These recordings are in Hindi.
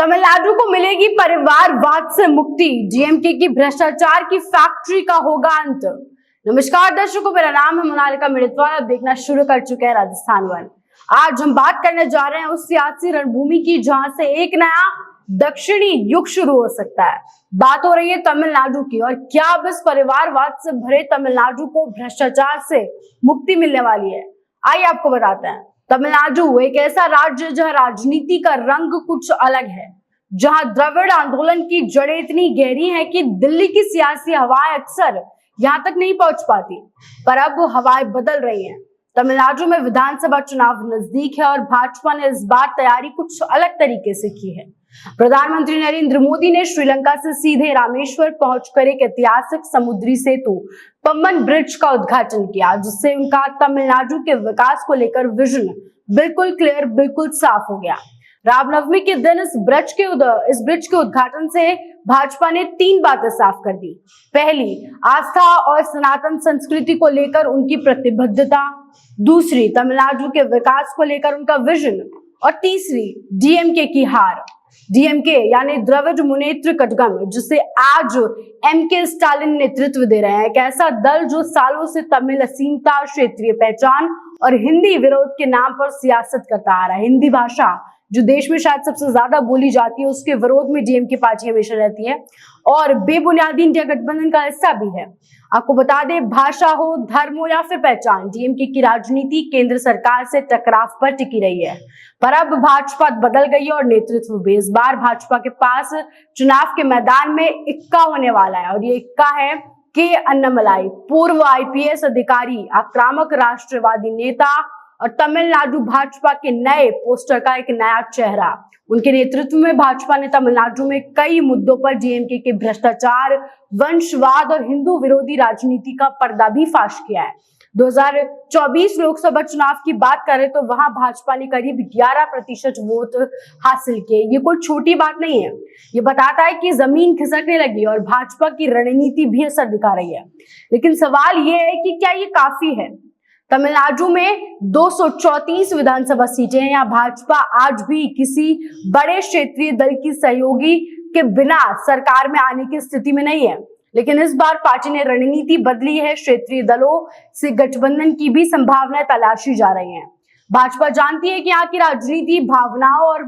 तमिलनाडु को मिलेगी परिवारवाद से मुक्ति, डीएमके की भ्रष्टाचार की फैक्ट्री का होगा अंत। नमस्कार दर्शकों, मेरा नाम है मोनालिका मिर्तवाल। अब देखना शुरू कर चुके हैं राजस्थान वन। आज हम बात करने जा रहे हैं उस सियासी रणभूमि की जहां से एक नया दक्षिणी युग शुरू हो सकता है। बात हो रही है तमिलनाडु की, और क्या अब इस परिवारवाद से भरे तमिलनाडु को भ्रष्टाचार से मुक्ति मिलने वाली है। आइए आपको बताते हैं। तमिलनाडु एक ऐसा राज्य जहां राजनीति का रंग कुछ अलग है, जहां द्रविड़ आंदोलन की जड़ें इतनी गहरी हैं कि दिल्ली की सियासी हवाएं अक्सर यहां तक नहीं पहुंच पाती, पर अब हवाएं बदल रही हैं। तमिलनाडु में विधानसभा चुनाव नजदीक है और भाजपा ने इस बार तैयारी कुछ अलग तरीके से की है। प्रधानमंत्री नरेंद्र मोदी ने श्रीलंका से सीधे रामेश्वर पहुंचकर एक ऐतिहासिक समुद्री सेतु पम्बन ब्रिज का उद्घाटन किया, जिससे उनका तमिलनाडु के विकास को लेकर विजन बिल्कुल क्लियर, बिल्कुल साफ हो गया। रामनवमी के दिन इस ब्रिज के उद्घाटन से भाजपा ने 3 बातें साफ कर दी। पहली, आस्था और सनातन संस्कृति को लेकर उनकी प्रतिबद्धता। दूसरी, तमिलनाडु के विकास को लेकर उनका विजन। और तीसरी, डीएमके की हार। डीएमके यानी द्रविड़ मुनेत्र कड़गम, जिसे आज एमके स्टालिन नेतृत्व दे रहे हैं। एक ऐसा दल जो सालों से तमिल असीमता, क्षेत्रीय पहचान और हिंदी विरोध के नाम पर सियासत करता आ रहा है। हिंदी भाषा जो देश में शायद सबसे ज्यादा बोली जाती है, उसके विरोध में डीएमके पार्टी हमेशा रहती है और बेबुनियादी इंडिया गठबंधन का हिस्सा भी है। आपको बता दें, भाषा हो, धर्म हो या फिर पहचान, डीएमके की राजनीति केंद्र सरकार से टकराव पर टिकी रही है। पर अब भाजपा बदल गई है और नेतृत्व भी। इस बार भाजपा के पास चुनाव के मैदान में इक्का होने वाला है, और ये इक्का है के अन्नामलाई, पूर्व आईपीएस अधिकारी, आक्रामक राष्ट्रवादी नेता और तमिलनाडु भाजपा के नए पोस्टर का एक नया चेहरा। उनके नेतृत्व में भाजपा ने तमिलनाडु में कई मुद्दों पर डीएमके के भ्रष्टाचार, वंशवाद और हिंदू विरोधी राजनीति का पर्दा भी फाश किया है। 2024 लोकसभा चुनाव की बात करें तो वहां भाजपा ने करीब 11% वोट हासिल किए। ये कोई छोटी बात नहीं है। ये बताता है कि जमीन खिसकने लगी और भाजपा की रणनीति भी असर दिखा रही है। लेकिन सवाल ये है कि क्या ये काफी है। तमिलनाडु में 234 विधानसभा सीटें हैं। यहाँ भाजपा आज भी किसी बड़े क्षेत्रीय दल की सहयोगी के बिना सरकार में आने की स्थिति में नहीं है। लेकिन इस बार पार्टी ने रणनीति बदली है। क्षेत्रीय दलों से गठबंधन की भी संभावनाएं तलाशी जा रही हैं। भाजपा जानती है कि यहाँ की राजनीति भावनाओं और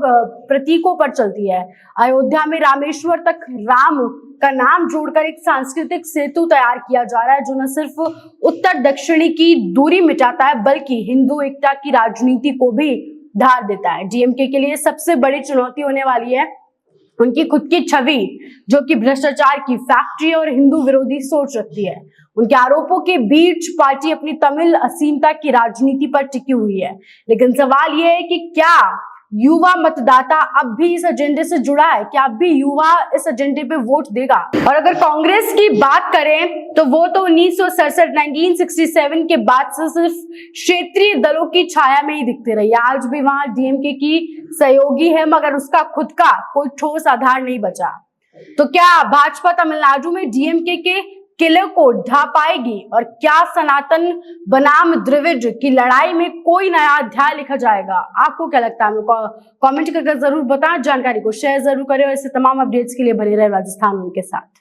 प्रतीकों पर चलती है। अयोध्या में रामेश्वर तक राम का नाम जोड़कर एक सांस्कृतिक सेतु तैयार किया जा रहा है, जो न सिर्फ उत्तर दक्षिणी की दूरी मिटाता है, बल्कि हिंदू एकता की राजनीति को भी ढाल देता है। डीएमके के लिए सबसे बड़ी चुनौती होने वाली है उनकी खुद की छवि, जो कि भ्रष्टाचार की फैक्ट्री और हिंदू विरोधी सोच रखती है। उनके आरोपों के बीच पार्टी अपनी तमिल असीमता की राजनीति पर टिकी हुई है। लेकिन सवाल यह है कि क्या युवा मतदाता अब भी इस एजेंडे से जुड़ा है? क्या अब भी युवा इस एजेंडे पे वोट देगा? और अगर कांग्रेस की बात करें तो वो तो 1967 के बाद से सिर्फ क्षेत्रीय दलों की छाया में ही दिखती रही है। आज भी वहां डीएमके की सहयोगी है, मगर उसका खुद का कोई ठोस आधार नहीं बचा। तो क्या भाजपा तमिलनाडु में डीएमके के किले को ढा पाएगी? और क्या सनातन बनाम द्रविड़ की लड़ाई में कोई नया अध्याय लिखा जाएगा? आपको क्या लगता है? कमेंट करके जरूर बताएं। जानकारी को शेयर जरूर करें और ऐसे तमाम अपडेट्स के लिए बने रहे राजस्थान के साथ।